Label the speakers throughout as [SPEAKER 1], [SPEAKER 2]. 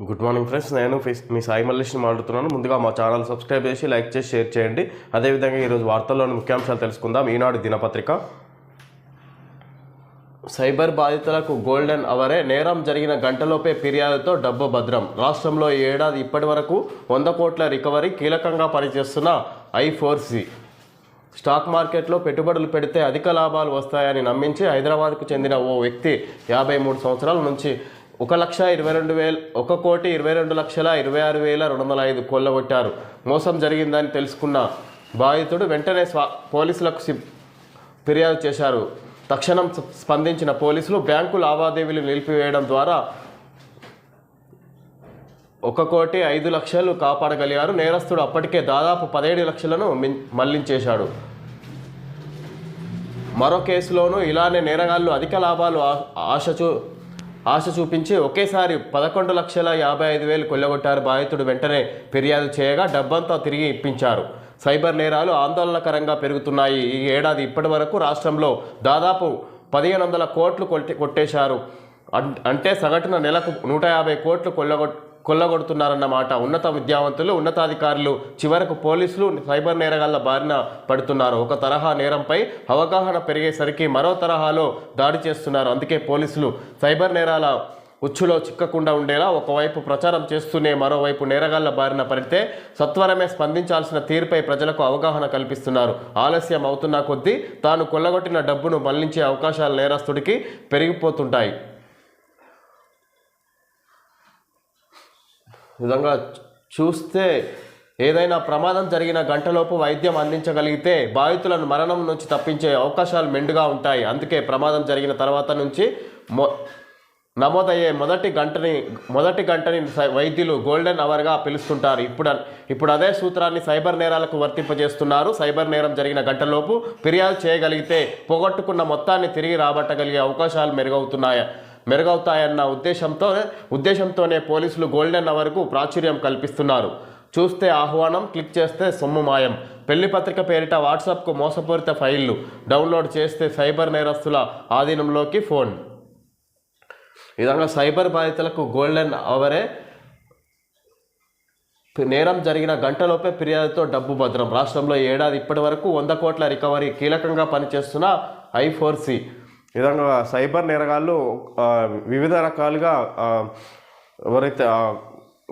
[SPEAKER 1] Good morning friends, నేను మీ సాయి మల్లేష్ని మాట్లాడుతున్నాను. ముందుగా మా ఛానల్ సబ్స్క్రైబ్ చేసి లైక్ చేసి షేర్ చేయండి. అదేవిధంగా ఈరోజు వార్తల్లోని ముఖ్యాంశాలు తెలుసుకుందాం. ఈనాడు దినపత్రిక. సైబర్ బాధితులకు గోల్డెన్ అవరే, నేరం జరిగిన గంటలోపే ఫిర్యాదుతో డబ్బు భద్రం. రాష్ట్రంలో ఈ ఏడాది ఇప్పటి వరకు 100 కోట్ల రికవరీ. కీలకంగా పనిచేస్తున్న I4C. స్టాక్ మార్కెట్లో పెట్టుబడులు పెడితే అధిక లాభాలు వస్తాయని నమ్మించి హైదరాబాద్కు చెందిన ఓ వ్యక్తి 53 సంవత్సరాల నుంచి 1,22,22,26,205 కొల్లగొట్టారు. మోసం జరిగిందని తెలుసుకున్న బాధితుడు వెంటనే పోలీసులకు ఫిర్యాదు చేశారు. తక్షణం స్పందించిన పోలీసులు బ్యాంకు లావాదేవీలు నిలిపివేయడం ద్వారా 1,05,00,000 కాపాడగలిగారు. నేరస్తుడు అప్పటికే దాదాపు 17 లక్షలను మళ్లించేశాడు. మరో కేసులోనూ ఇలానే నేరగాళ్లు అధిక లాభాలు ఆశ చూపించి ఒకేసారి 11,55,000 కొల్లగొట్టారు. బాధితుడు వెంటనే ఫిర్యాదు చేయగా డబ్బంతా తిరిగి ఇప్పించారు. సైబర్ నేరాలు ఆందోళనకరంగా పెరుగుతున్నాయి. ఈ ఏడాది ఇప్పటి వరకు రాష్ట్రంలో దాదాపు 1,500 కోట్లు కొట్టేశారు. అంటే సగటున నెలకు 150 కోట్లు కొల్లగొడుతున్నారన్నమాట. ఉన్నత విద్యావంతులు, ఉన్నతాధికారులు, చివరకు పోలీసులు సైబర్ నేరగాళ్ల బారిన పడుతున్నారు. ఒక తరహా నేరంపై అవగాహన పెరిగేసరికి మరో తరహాలో దాడి చేస్తున్నారు. అందుకే పోలీసులు సైబర్ నేరాల ఉచ్చులో చిక్కకుండా ఉండేలా ఒకవైపు ప్రచారం చేస్తూనే మరోవైపు నేరగాళ్ల బారిన పడితే సత్వరమే స్పందించాల్సిన తీరుపై ప్రజలకు అవగాహన కల్పిస్తున్నారు. ఆలస్యం అవుతున్న కొద్దీ తాను కొల్లగొట్టిన డబ్బును మళ్లించే అవకాశాలు నేరస్తుడికి పెరిగిపోతుంటాయి. విధంగా చూస్తే ఏదైనా ప్రమాదం జరిగిన గంటలోపు వైద్యం అందించగలిగితే బాధితులను మరణం నుంచి తప్పించే అవకాశాలు మెండుగా ఉంటాయి. అందుకే ప్రమాదం జరిగిన తర్వాత నుంచి నమోదయ్యే మొదటి గంటని వైద్యులు గోల్డెన్ అవర్గా పిలుస్తుంటారు. ఇప్పుడు అదే సూత్రాన్ని సైబర్ నేరాలకు వర్తింపజేస్తున్నారు. సైబర్ నేరం జరిగిన గంటలోపు ఫిర్యాదు చేయగలిగితే పోగొట్టుకున్న మొత్తాన్ని తిరిగి రాబట్టగలిగే అవకాశాలు మెరుగవుతాయన్న ఉద్దేశంతోనే పోలీసులు గోల్డెన్ అవర్కు ప్రాచుర్యం కల్పిస్తున్నారు. చూస్తే ఆహ్వానం, క్లిక్ చేస్తే సొమ్ము మాయం. పెళ్లి పత్రిక పేరిట వాట్సాప్కు మోసపూరిత ఫైళ్లు డౌన్లోడ్ చేస్తే సైబర్ నేరస్తుల ఆధీనంలోకి ఫోన్. ఈ విధంగా సైబర్ బాధితులకు గోల్డెన్ అవరే, నేరం జరిగిన గంటలోపే ఫిర్యాదుతో డబ్బు భద్రం. రాష్ట్రంలో ఈ ఏడాది ఇప్పటి వరకు 100 కోట్ల రికవరీ. కీలకంగా పనిచేస్తున్న I4C. ఈ విధంగా సైబర్ నేరగాళ్ళు వివిధ రకాలుగా ఎవరైతే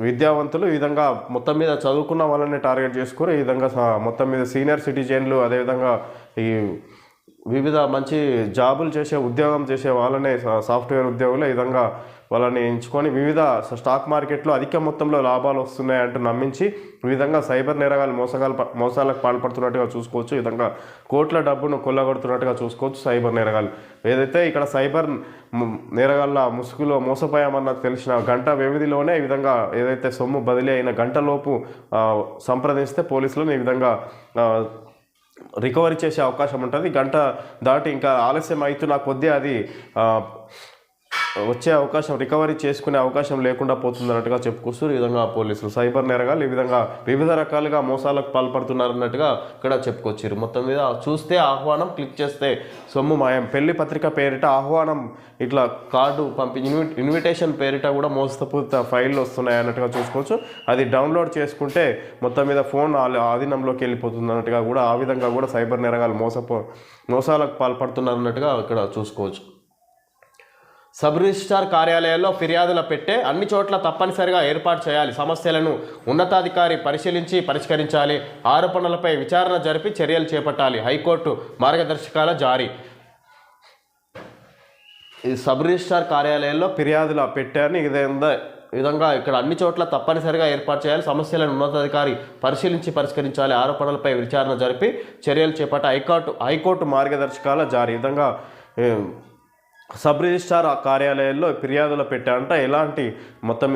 [SPEAKER 1] విద్యావంతులు ఈ విధంగా మొత్తం మీద చదువుకున్న వాళ్ళని టార్గెట్ చేసుకుని ఈ విధంగా మొత్తం మీద సీనియర్ సిటిజన్లు, అదేవిధంగా ఈ వివిధ మంచి జాబులు చేసే ఉద్యోగం చేసే వాళ్ళనే సాఫ్ట్వేర్ ఉద్యోగులు ఈ విధంగా వాళ్ళని ఎంచుకొని వివిధ స్టాక్ మార్కెట్లో అధిక మొత్తంలో లాభాలు వస్తున్నాయంటూ నమ్మించి ఈ విధంగా సైబర్ నేరగాలు మోసాలకు పాల్పడుతున్నట్టుగా చూసుకోవచ్చు. ఈ విధంగా కోట్ల డబ్బును కొల్లగొడుతున్నట్టుగా చూసుకోవచ్చు సైబర్ నేరగాలు. ఏదైతే ఇక్కడ సైబర్ నేరగాళ్ళ ముసుగులో మోసపోయామన్న తెలిసిన గంట వ్యవధిలోనే ఈ విధంగా ఏదైతే సొమ్ము బదిలీ అయిన గంటలోపు సంప్రదిస్తే పోలీసులను ఈ విధంగా రికవరీ చేసే అవకాశం ఉంటుంది. గంట దాటి ఇంకా ఆలస్యం అవుతున్న కొద్దీ అది వచ్చే అవకాశం, రికవరీ చేసుకునే అవకాశం లేకుండా పోతుందన్నట్టుగా చెప్పుకొస్తూ ఈ విధంగా పోలీసులు సైబర్ నేరగాలు ఈ విధంగా వివిధ రకాలుగా మోసాలకు పాల్పడుతున్నారన్నట్టుగా ఇక్కడ చెప్పుకొచ్చారు. మొత్తం మీద చూస్తే ఆహ్వానం, క్లిక్ చేస్తే సొమ్ము మాయం. పెళ్లి పత్రిక పేరిట ఆహ్వానం, ఇట్లా కార్డు ఇన్విటేషన్ పేరిట కూడా మోసపూరిత ఫైళ్ళు వస్తున్నాయి అన్నట్టుగా చూసుకోవచ్చు. అది డౌన్లోడ్ చేసుకుంటే మొత్తం మీద ఫోన్ ఆధీనంలోకి వెళ్ళిపోతుంది అన్నట్టుగా కూడా ఆ విధంగా కూడా సైబర్ నేరగాలు మోసాలకు పాల్పడుతున్నారన్నట్టుగా ఇక్కడ చూసుకోవచ్చు. సబ్ రిజిస్ట్రార్ కార్యాలయాల్లో ఫిర్యాదుల పెట్టే అన్ని చోట్ల తప్పనిసరిగా ఏర్పాటు చేయాలి. సమస్యలను ఉన్నతాధికారి పరిశీలించి పరిష్కరించాలి. ఆరోపణలపై విచారణ జరిపి చర్యలు చేపట్టాలి. హైకోర్టు మార్గదర్శకాల జారీ. ఈ సబ్ రిజిస్ట్రార్ కార్యాలయాల్లో ఫిర్యాదుల పెట్టారని విధంగా ఇక్కడ అన్ని చోట్ల తప్పనిసరిగా ఏర్పాటు చేయాలి. సమస్యలను ఉన్నతాధికారి పరిశీలించి పరిష్కరించాలి. ఆరోపణలపై విచారణ జరిపి చర్యలు చేపట్టాలి. హైకోర్టు మార్గదర్శకాల జారీ. ఈ విధంగా సబ్ రిజిస్ట్రార్ కార్యాలయాల్లో ఫిర్యాదులు పెట్టారంట. ఎలాంటి మొత్తం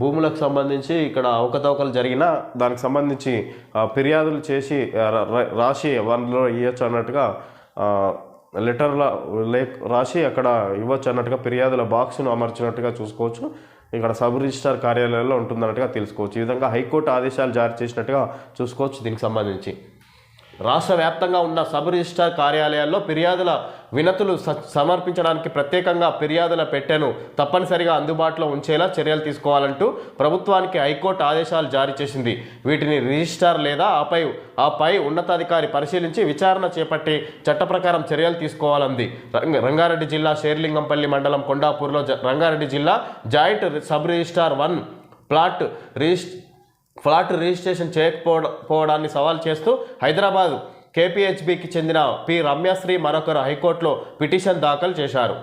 [SPEAKER 1] భూములకు సంబంధించి ఇక్కడ అవకతవకలు జరిగినా దానికి సంబంధించి ఫిర్యాదులు చేసి రాసి వాళ్ళలో ఇవ్వచ్చు అన్నట్టుగా లెటర్ల రాసి అక్కడ ఇవ్వచ్చు అన్నట్టుగా ఫిర్యాదుల బాక్స్ను అమర్చినట్టుగా చూసుకోవచ్చు. ఇక్కడ సబ్ రిజిస్ట్రార్ కార్యాలయాల్లో ఉంటుందన్నట్టుగా తెలుసుకోవచ్చు. ఈ విధంగా హైకోర్టు ఆదేశాలు జారీ చేసినట్టుగా చూసుకోవచ్చు దీనికి సంబంధించి. రాష్ట్ర వ్యాప్తంగా ఉన్న సబ్ రిజిస్ట్రార్ కార్యాలయాల్లో ఫిర్యాదుల వినతులు సమర్పించడానికి ప్రత్యేకంగా ఫిర్యాదుల పెట్టెను తప్పనిసరిగా అందుబాటులో ఉంచేలా చర్యలు తీసుకోవాలంటూ ప్రభుత్వానికి హైకోర్టు ఆదేశాలు జారీ చేసింది. వీటిని రిజిస్ట్రార్ లేదా ఆపై ఉన్నతాధికారి పరిశీలించి విచారణ చేపట్టి చట్ట ప్రకారం చర్యలు తీసుకోవాలంది. రంగారెడ్డి జిల్లా షేర్లింగంపల్లి మండలం కొండాపూర్లో రంగారెడ్డి జిల్లా joint sub registrar 1 flat registration చేయకపోవడాన్ని సవాల్ చేస్తూ హైదరాబాద్ కేపీహెచ్బికి చెందిన పి రమ్యశ్రీ మరొకరు హైకోర్టులో పిటిషన్ దాఖలు చేశారు.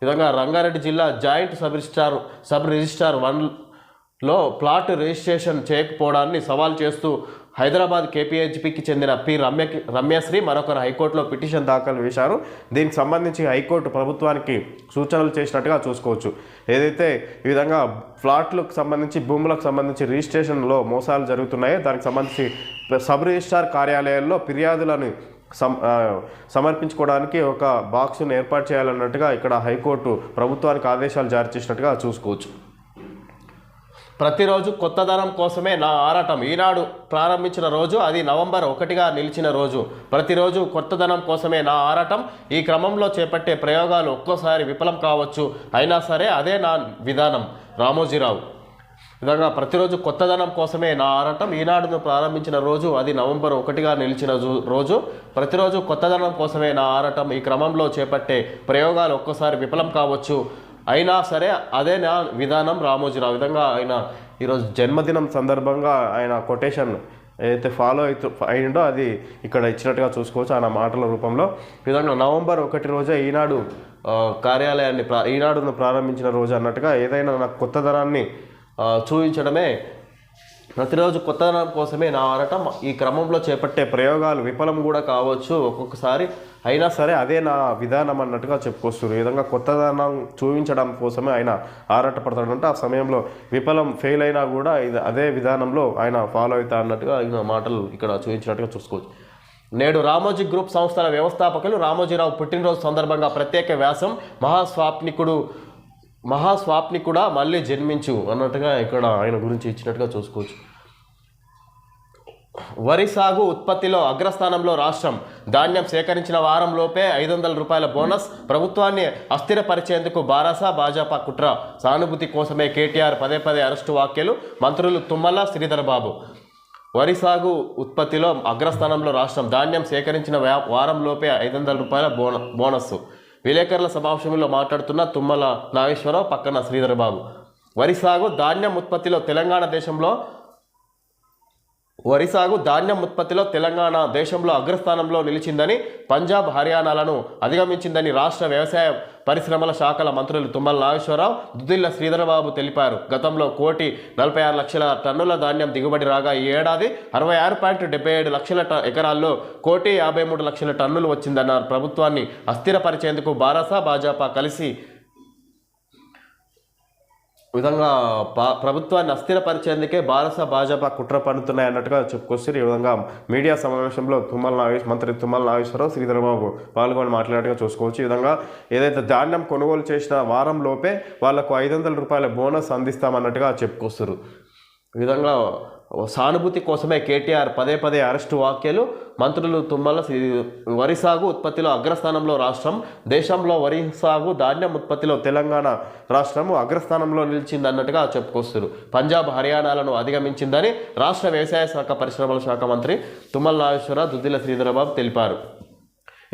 [SPEAKER 1] విధంగా రంగారెడ్డి జిల్లా జాయింట్ సబ్ రిజిస్ట్రార్ 1లో ప్లాట్ రిజిస్ట్రేషన్ చేయకపోవడాన్ని సవాల్ చేస్తూ హైదరాబాద్ కేపీహెచ్బికి చెందిన పి రమ్యశ్రీ మరొకరు హైకోర్టులో పిటిషన్ దాఖలు చేశారు. దీనికి సంబంధించి హైకోర్టు ప్రభుత్వానికి సూచనలు చేసినట్టుగా చూసుకోవచ్చు. ఏదైతే ఈ విధంగా ఫ్లాట్లకు సంబంధించి భూములకు సంబంధించి రిజిస్ట్రేషన్లో మోసాలు జరుగుతున్నాయో దానికి సంబంధించి సబ్ రిజిస్ట్రార్ కార్యాలయాల్లో ఫిర్యాదులను సమర్పించుకోవడానికి ఒక బాక్సును ఏర్పాటు చేయాలన్నట్టుగా ఇక్కడ హైకోర్టు ప్రభుత్వానికి ఆదేశాలు జారీ చేసినట్టుగా చూసుకోవచ్చు. ప్రతిరోజు కొత్తదనం కోసమే నా ఆరాటం. ఈనాడు ప్రారంభించిన రోజు, అది నవంబర్ 1గా నిలిచిన రోజు. ప్రతిరోజు కొత్తదనం కోసమే నా ఆరాటం. ఈ క్రమంలో చేపట్టే ప్రయోగాలు ఒక్కోసారి విఫలం కావచ్చు, అయినా సరే అదే నా విధానం. రామోజీరావు. విధంగా ప్రతిరోజు కొత్తదనం కోసమే నా ఆరాటం. ఈనాడును ప్రారంభించిన రోజు, అది నవంబర్ 1గా నిలిచిన రోజు. ప్రతిరోజు కొత్తదనం కోసమే నా ఆరాటం. ఈ క్రమంలో చేపట్టే ప్రయోగాలు ఒక్కోసారి విఫలం కావచ్చు, అయినా సరే అదే నా విధానం. రామోజీరావు. విధంగా ఆయన ఈరోజు జన్మదినం సందర్భంగా ఆయన కొటేషన్ ఏదైతే ఫాలో అయిందో అది ఇక్కడ ఇచ్చినట్టుగా చూసుకోవచ్చు ఆయన మాటల రూపంలో. ఈ విధంగా నవంబర్ 1 రోజే ఈనాడును ప్రారంభించిన రోజు అన్నట్టుగా ఏదైనా నాకు కొత్తదనాన్ని చూపించడమే. ప్రతిరోజు కొత్తదనం కోసమే నా ఆరాటం. ఈ క్రమంలో చేపట్టే ప్రయోగాలు విఫలం కూడా కావచ్చు ఒక్కొక్కసారి, అయినా సరే అదే నా విధానం అన్నట్టుగా చెప్పుకొస్తారు. ఈ విధంగా కొత్తదనం చూపించడం కోసమే ఆయన ఆరాటపడతాడంటే ఆ సమయంలో ఫెయిల్ అయినా కూడా అదే విధానంలో ఆయన ఫాలో అవుతా అన్నట్టుగా ఆయన మాటలు ఇక్కడ చూపించినట్టుగా చూసుకోవచ్చు. నేడు రామోజీ గ్రూప్ సంస్థల వ్యవస్థాపకులు రామోజీరావు పుట్టినరోజు సందర్భంగా ప్రత్యేక వ్యాసం. మహాస్వాప్నికుడా మళ్ళీ జన్మించు అన్నట్టుగా ఇక్కడ ఆయన గురించి ఇచ్చినట్టుగా చూసుకోవచ్చు. వరి సాగు ఉత్పత్తిలో అగ్రస్థానంలో రాష్ట్రం. ధాన్యం సేకరించిన వారంలోపే 500 రూపాయల బోనస్. ప్రభుత్వాన్ని అస్థిరపరిచేందుకు భాజపా కుట్ర. సానుభూతి కోసమే కేటీఆర్ పదే అరెస్టు వ్యాఖ్యలు. మంత్రులు తుమ్మల, శ్రీధర్ బాబు. వరి సాగు ఉత్పత్తిలో అగ్రస్థానంలో రాష్ట్రం. ధాన్యం సేకరించిన వారంలోపే 500 రూపాయల బోనస్. విలేకరుల సమావేశంలో మాట్లాడుతున్న తుమ్మల నాగేశ్వరరావు, పక్కన శ్రీధర్ బాబు. వరి సాగు ధాన్యం ఉత్పత్తిలో తెలంగాణ దేశంలో అగ్రస్థానంలో నిలిచిందని, పంజాబ్, హర్యానాలను అధిగమించిందని రాష్ట్ర వ్యవసాయ పరిశ్రమల శాఖల మంత్రులు తుమ్మల నాగేశ్వరరావు, దుద్దిళ్ల శ్రీధరబాబు తెలిపారు. గతంలో 1,46,00,000 టన్నుల ధాన్యం దిగుబడి రాగా ఈ ఏడాది 66.77 లక్షల ఎకరాల్లో 1,53,00,000 టన్నులు వచ్చిందన్నారు. ప్రభుత్వాన్ని అస్థిరపరిచేందుకు భాజపా కలిసి విధంగా ప్రభుత్వాన్ని అస్థిరపరిచేందుకే భాజపా కుట్ర పన్నుతున్నాయి అన్నట్టుగా చెప్పుకొస్తారు. ఈ విధంగా మీడియా సమావేశంలో మంత్రి తుమ్మల నాగేశ్వరరావు, శ్రీధరబాబు పాల్గొని మాట్లాడినట్టుగా చూసుకోవచ్చు. ఈ విధంగా ఏదైతే ధాన్యం కొనుగోలు చేసిన వారంలోపే వాళ్లకు 500 రూపాయల బోనస్ అందిస్తామన్నట్టుగా చెప్పుకొస్తారు. ఈ విధంగా సానుభూతి కోసమే కేటీఆర్ పదే అరెస్టు వ్యాఖ్యలు. మంత్రులు తుమ్మల. వరి సాగు ఉత్పత్తిలో అగ్రస్థానంలో రాష్ట్రం. దేశంలో వరి సాగు ధాన్యం ఉత్పత్తిలో తెలంగాణ రాష్ట్రము అగ్రస్థానంలో నిలిచిందన్నట్టుగా చెప్పుకొస్తారు. పంజాబ్, హర్యానాలను అధిగమించిందని రాష్ట్ర వ్యవసాయ శాఖ పరిశ్రమల శాఖ మంత్రి తుమ్మల నాగేశ్వరరావు, దుద్దిళ్ల శ్రీధరబాబు తెలిపారు.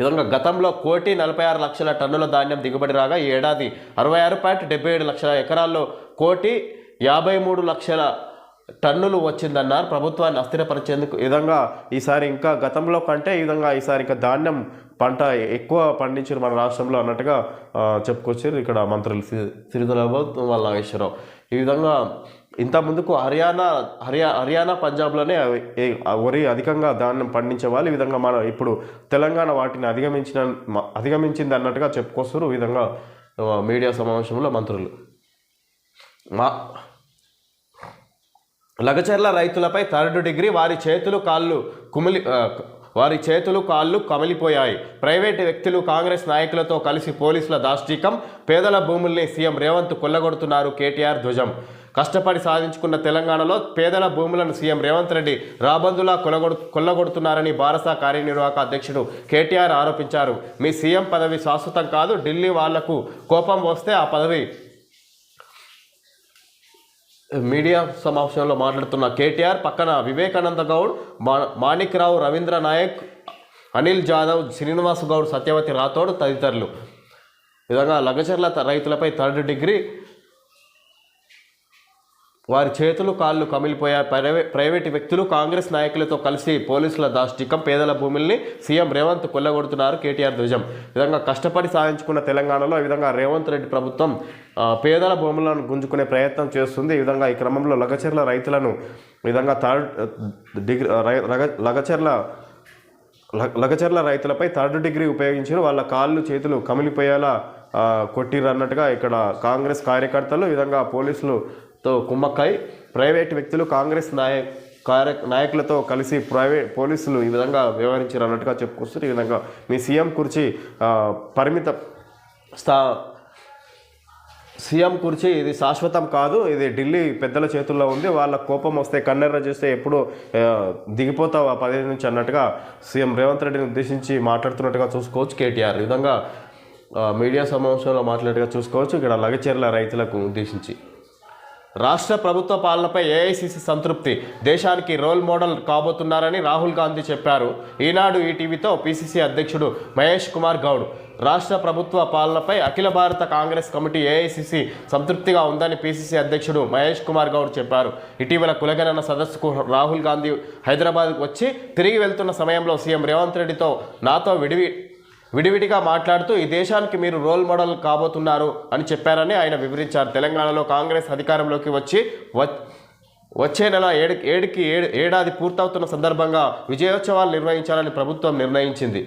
[SPEAKER 1] ఈ విధంగా గతంలో 1,46,00,000 టన్నుల ధాన్యం దిగుబడి రాగా ఈ ఏడాది 66.77 లక్షల ఎకరాల్లో 1,53,00,000 టన్నులు వచ్చిందన్నారు. ప్రభుత్వాన్ని అస్థిరపరిచేందుకు ఈ విధంగా ఈసారి ఇంకా గతంలో కంటే ఈ విధంగా ఈసారి ఇంకా ధాన్యం పంట ఎక్కువ పండించారు మన రాష్ట్రంలో అన్నట్టుగా చెప్పుకొచ్చారు ఇక్కడ మంత్రులు శ్రీధరబాబు, వాళ్ళ నాగేశ్వరరావు. ఈ విధంగా ఇంత ముందుకు హర్యానా పంజాబ్లోనే వరి అధికంగా ధాన్యం పండించే వాళ్ళు. ఈ విధంగా మన ఇప్పుడు తెలంగాణ వాటిని అధిగమించింది అన్నట్టుగా చెప్పుకొస్తారు. ఈ విధంగా మీడియా సమావేశంలో మంత్రులు. లగచర్ల రైతులపై 3rd డిగ్రీ. వారి చేతులు కాళ్ళు కమిలిపోయాయి. ప్రైవేటు వ్యక్తులు కాంగ్రెస్ నాయకులతో కలిసి పోలీసుల దాష్టీకం. పేదల భూముల్ని సీఎం రేవంత్ కొల్లగొడుతున్నారు. కేటీఆర్ ధ్వజం. కష్టపడి సాధించుకున్న తెలంగాణలో పేదల భూములను సీఎం రేవంత్ రెడ్డి రాబందులా కొల్లగొడుతున్నారని భారత కార్యనిర్వాహక అధ్యక్షుడు కేటీఆర్ ఆరోపించారు. మీ సీఎం పదవి శాశ్వతం కాదు, ఢిల్లీ వాళ్లకు కోపం వస్తే ఆ పదవి. మీడియా సమావేశంలో మాట్లాడుతున్న కేటీఆర్ పక్కన వివేకానంద గౌడ్, మాణిక్ రావు, రవీంద్ర నాయక్, అనిల్ జాదవ్, శ్రీనివాస్ గౌడ్, సత్యవతి రాథోడ్ తదితరులు. విధంగా లగచర్ల రైతులపై 3rd డిగ్రీ వారి చేతులు కాళ్ళు కమిలిపోయాయి. ప్రైవేటు వ్యక్తులు కాంగ్రెస్ నాయకులతో కలిసి పోలీసుల దాష్టికం, పేదల భూముల్ని సీఎం రేవంత్ కొల్లగొడుతున్నారు కేటీఆర్ ధ్వజం. విధంగా కష్టపడి సాధించుకున్న తెలంగాణలో ఈ విధంగా రేవంత్ రెడ్డి ప్రభుత్వం పేదల భూములను గుంజుకునే ప్రయత్నం చేస్తుంది. ఈ విధంగా ఈ క్రమంలో లగచర్ల రైతులను విధంగా 3rd డిగ్రీ లగచర్ల రైతులపై 3rd డిగ్రీ ఉపయోగించి వాళ్ళ కాళ్ళు చేతులు కమిలిపోయేలా కొట్టిరు అన్నట్టుగా ఇక్కడ కాంగ్రెస్ కార్యకర్తలు ఈ విధంగా పోలీసులతో కుమ్మక్కై ప్రైవేట్ వ్యక్తులు కాంగ్రెస్ నాయకులతో కలిసి పోలీసులు ఈ విధంగా వ్యవహరించారు అన్నట్టుగా చెప్పుకొస్తారు. ఈ విధంగా మీ సీఎం కుర్చీ సీఎం కుర్చీ ఇది శాశ్వతం కాదు, ఇది ఢిల్లీ పెద్దల చేతుల్లో ఉంది, వాళ్ళ కోపం వస్తే కన్నెర్ర చేస్తే ఎప్పుడు దిగిపోతావు ఆ పదవి నుంచి అన్నట్టుగా సీఎం రేవంత్ రెడ్డిని ఉద్దేశించి మాట్లాడుతున్నట్టుగా చూసుకోవచ్చు కేటీఆర్. ఈ విధంగా మీడియా సమావేశంలో మాట్లాడేట్టుగా చూసుకోవచ్చు ఇక్కడ లగచర్ల రైతులకు ఉద్దేశించి. రాష్ట్ర ప్రభుత్వ పాలనపై ఏఐసీసీ సంతృప్తి, దేశానికి రోల్ మోడల్ కాబోతున్నారని రాహుల్ గాంధీ చెప్పారు. ఈనాడు ఈటీవీతో పీసీసీ అధ్యక్షుడు మహేష్ కుమార్ గౌడ్ రాష్ట్ర ప్రభుత్వ పాలనపై అఖిల భారత కాంగ్రెస్ కమిటీ ఏఐసీసీ సంతృప్తిగా ఉందని పీసీసీ అధ్యక్షుడు మహేష్ కుమార్ గౌడ్ చెప్పారు. ఇటీవల కులగణన సదస్సుకు రాహుల్ గాంధీ హైదరాబాద్కు వచ్చి తిరిగి వెళ్తున్న సమయంలో సీఎం రేవంత్ రెడ్డితో నాతో విడివిడిగా మాట్లాడుతూ ఈ దేశానికి మీరు రోల్ మోడల్ కాబోతున్నారు అని చెప్పారని ఆయన వివరించారు. తెలంగాణలో కాంగ్రెస్ అధికారంలోకి వచ్చే నెల ఏడాది పూర్తవుతున్న సందర్భంగా విజయోత్సవాలు నిర్వహించాలని ప్రభుత్వం నిర్ణయించింది.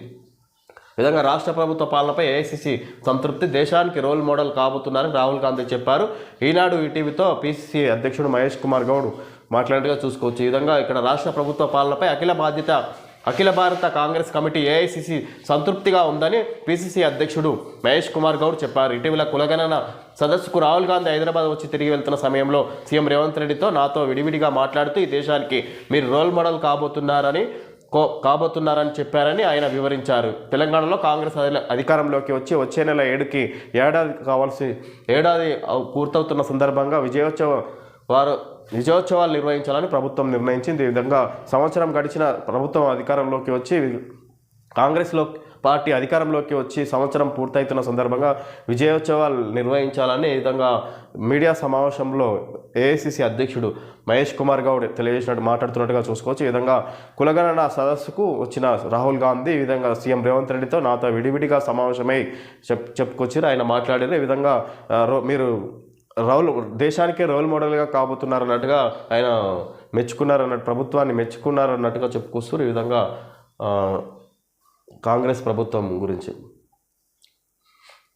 [SPEAKER 1] విధంగా రాష్ట్ర ప్రభుత్వ పాలనపై ఏఐసీసీ సంతృప్తి, దేశానికి రోల్ మోడల్ కాబోతున్నారని రాహుల్ గాంధీ చెప్పారు. ఈనాడు ఈటీవీతో పీసీసీ అధ్యక్షుడు మహేష్ కుమార్ గౌడ్ మాట్లాడినట్టుగా చూసుకోవచ్చు. ఈ విధంగా ఇక్కడ రాష్ట్ర ప్రభుత్వ పాలనపై అఖిల భారత కాంగ్రెస్ కమిటీ ఏఐసీసీ సంతృప్తిగా ఉందని పీసీసీ అధ్యక్షుడు మహేష్ కుమార్ గౌడ్ చెప్పారు. ఇటీవల కులగణన సదస్సుకు రాహుల్ గాంధీ హైదరాబాద్ వచ్చి తిరిగి వెళ్తున్న సమయంలో సీఎం రేవంత్ రెడ్డితో నాతో విడివిడిగా మాట్లాడుతూ ఈ దేశానికి మీరు రోల్ మోడల్ కాబోతున్నారని చెప్పారని ఆయన వివరించారు. తెలంగాణలో కాంగ్రెస్ అధికారంలోకి వచ్చే నెల 7కి ఏడాది పూర్తవుతున్న సందర్భంగా విజయోత్సవాలు నిర్వహించాలని ప్రభుత్వం నిర్ణయించింది. ఈ విధంగా సంవత్సరం గడిచిన ప్రభుత్వం అధికారంలోకి వచ్చి కాంగ్రెస్లో పార్టీ అధికారంలోకి వచ్చి సంవత్సరం పూర్తవుతున్న సందర్భంగా విజయోత్సవాలు నిర్వహించాలని ఈ విధంగా మీడియా సమావేశంలో ఏఐసీసీ అధ్యక్షుడు మహేష్ కుమార్ గౌడ్ మాట్లాడుతున్నట్టుగా చూసుకోవచ్చు. ఈ విధంగా కులగణన సదస్సుకు వచ్చిన రాహుల్ గాంధీ ఈ విధంగా సీఎం రేవంత్ రెడ్డితో నాతో విడివిడిగా సమావేశమై చెప్పుకొచ్చారు. ఆయన మాట్లాడారు. ఈ విధంగా మీరు దేశానికే రోల్ మోడల్గా కాబోతున్నారన్నట్టుగా ఆయన ప్రభుత్వాన్ని మెచ్చుకున్నారన్నట్టుగా చెప్పుకొస్తారు. ఈ విధంగా కాంగ్రెస్ ప్రభుత్వం గురించి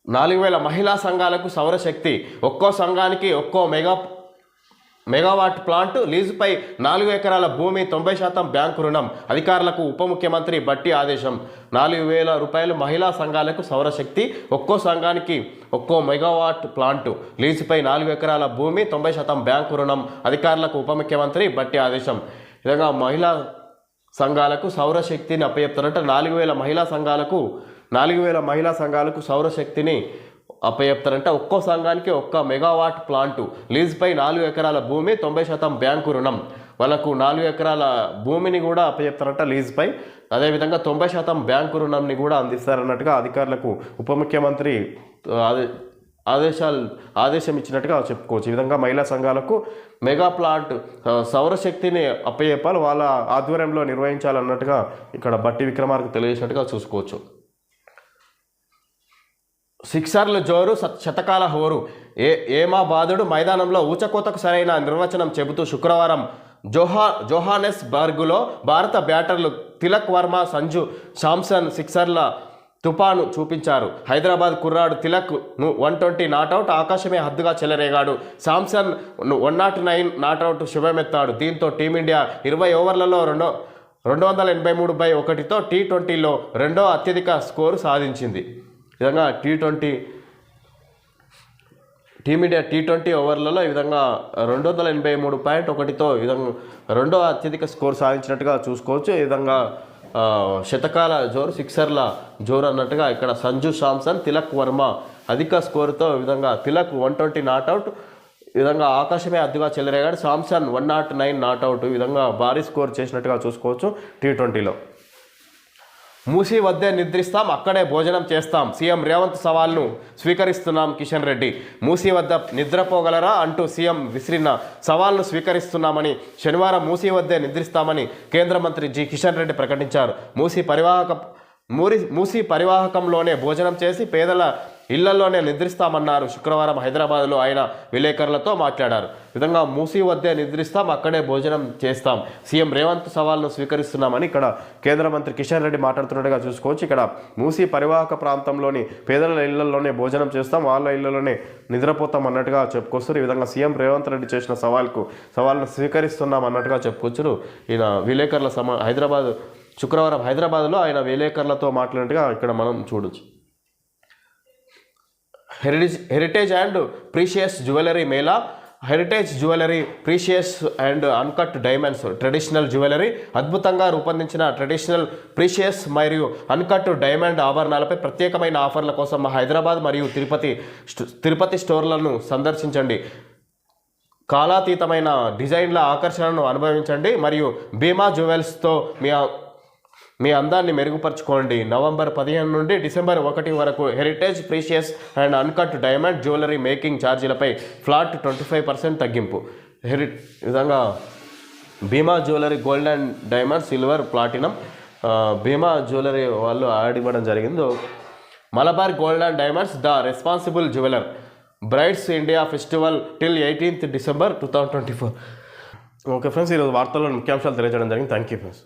[SPEAKER 1] 4000 మహిళా సంఘాలకు సౌరశక్తి, ఒక్కో సంఘానికి ఒక్కో మెగావాట్ ప్లాంట్ లీజుపై 4 ఎకరాల భూమి, 90% బ్యాంకు రుణం. అధికారులకు ఉప ముఖ్యమంత్రి బట్టి ఆదేశం. 4000 రూపాయలు మహిళా సంఘాలకు సౌరశక్తి, ఒక్కో సంఘానికి ఒక్కో మెగావాట్ ప్లాంటు, లీజుపై 4 ఎకరాల భూమి, 90% బ్యాంకు రుణం. అధికారులకు ఉప ముఖ్యమంత్రి బట్టి ఆదేశం. విధంగా మహిళా సంఘాలకు సౌరశక్తిని అప్పచెప్తారంటే 4000 మహిళా సంఘాలకు సౌరశక్తిని అప్పచెప్తారంటే ఒక్కో సంఘానికి ఒక్క మెగావాట్ ప్లాంటు, లీజుపై 4 ఎకరాల భూమి, 90% బ్యాంకు రుణం. వాళ్ళకు 4 ఎకరాల భూమిని కూడా అప్పచెప్తారంట లీజుపై, అదేవిధంగా 90% బ్యాంకు రుణంని కూడా అందిస్తారన్నట్టుగా అధికారులకు ఉప ముఖ్యమంత్రి ఆదేశం ఇచ్చినట్టుగా చెప్పుకోవచ్చు. ఈ విధంగా మహిళా సంఘాలకు మెగా ప్లాంట్ సౌరశక్తిని అప్పచెప్పాలి, వాళ్ళ ఆధ్వర్యంలో నిర్వహించాలన్నట్టుగా ఇక్కడ బట్టి విక్రమార్క తెలియజేసినట్టుగా చూసుకోవచ్చు. సిక్సర్లు జోరు, శతకాల హోరు, ఏమా బాదుడు మైదానంలో ఊచకోతకు సరైన నిర్వచనం చెబుతూ శుక్రవారం జోహానెస్బర్గ్లో భారత బ్యాటర్లు తిలక్ వర్మ, సంజు శాంసన్ సిక్సర్ల తుపాను చూపించారు. హైదరాబాద్ కుర్రాడు తిలక్ 120 నాటౌట్, ఆకాశమే హద్దుగా చెలరేగాడు. శాంసన్ 109 నాటౌట్ శుభమెత్తాడు. దీంతో టీమిండియా 20 ఓవర్లలో 283/1తో T20లో రెండో అత్యధిక స్కోరు సాధించింది. విధంగా టీమిండియా T20 ఓవర్లలో ఈ విధంగా 283.1తో ఈ విధంగా రెండో అత్యధిక స్కోర్ సాధించినట్టుగా చూసుకోవచ్చు. ఈ విధంగా శతకాల జోరు, సిక్సర్ల జోరు అన్నట్టుగా ఇక్కడ సంజు శాంసన్, తిలక్ వర్మ అధిక స్కోరుతో ఈ విధంగా తిలక్ 120 నాట్అవుట్, ఈ విధంగా ఆకాశమే అద్దుగా చెలరేగాడు. శాంసన్ 109 నాట్అవుట్, ఈ విధంగా భారీ స్కోర్ చేసినట్టుగా చూసుకోవచ్చు T20లో. మూసీ వద్దే నిద్రిస్తాం, అక్కడే భోజనం చేస్తాం, సీఎం రేవంత్ సవాల్ను స్వీకరిస్తున్నాం కిషన్ రెడ్డి. మూసీ వద్ద నిద్రపోగలరా అంటూ సీఎం విసిరిన సవాల్ను స్వీకరిస్తున్నామని, శనివారం మూసీ వద్దే నిద్రిస్తామని కేంద్ర మంత్రి జి కిషన్ రెడ్డి ప్రకటించారు. మూసీ పరివాహకంలోనే భోజనం చేసి పేదల ఇళ్లలోనే నిద్రిస్తామన్నారు. శుక్రవారం హైదరాబాద్లో ఆయన విలేకరులతో మాట్లాడారు. విధంగా మూసీ వద్దే నిద్రిస్తాం, అక్కడే భోజనం చేస్తాం, సీఎం రేవంత్ సవాల్ను స్వీకరిస్తున్నామని ఇక్కడ కేంద్ర మంత్రి కిషన్ రెడ్డి మాట్లాడుతున్నట్టుగా చూసుకోవచ్చు. ఇక్కడ మూసీ పరివాహక ప్రాంతంలోని పేదల ఇళ్లలోనే భోజనం చేస్తాం, వాళ్ళ ఇళ్లలోనే నిద్రపోతాం అన్నట్టుగా చెప్పుకొస్తారు. ఈ విధంగా సీఎం రేవంత్ రెడ్డి చేసిన సవాల్ను స్వీకరిస్తున్నాం అన్నట్టుగా చెప్పుకొచ్చారు. ఈయన విలేకరుల శుక్రవారం హైదరాబాద్లో ఆయన విలేకరులతో మాట్లాడినట్టుగా ఇక్కడ మనం చూడొచ్చు. Heritage and precious jewellery Mela. Heritage jewellery, precious and uncut diamonds, traditional jewellery, అద్భుతంగా రూపొందించిన ట్రెడిషనల్, ప్రీషియస్ మరియు అన్కట్ డైమండ్ ఆభరణాలపై ప్రత్యేకమైన ఆఫర్ల కోసం హైదరాబాద్ మరియు తిరుపతి స్టోర్లను సందర్శించండి. కాలాతీతమైన డిజైన్ల ఆకర్షణను అనుభవించండి మరియు భీమా జ్యువెల్స్తో మీ అందాన్ని మెరుగుపరచుకోండి. నవంబర్ 15 నుండి డిసెంబర్ 1 వరకు heritage, precious and uncut diamond jewellery making ఛార్జీలపై ఫ్లాట్ 25% తగ్గింపు. విధంగా Bhima jewellery gold and diamond, silver, platinum, Bhima jewellery వాళ్ళు యాడ్ ఇవ్వడం జరిగింది. Malabar gold and diamonds, the responsible jeweller, brings India festival till 18th December 2024. Okay friends, ఈరోజు వార్తల్లో ముఖ్యాంశాలు తెలియజేయడం జరిగింది. Thank you friends.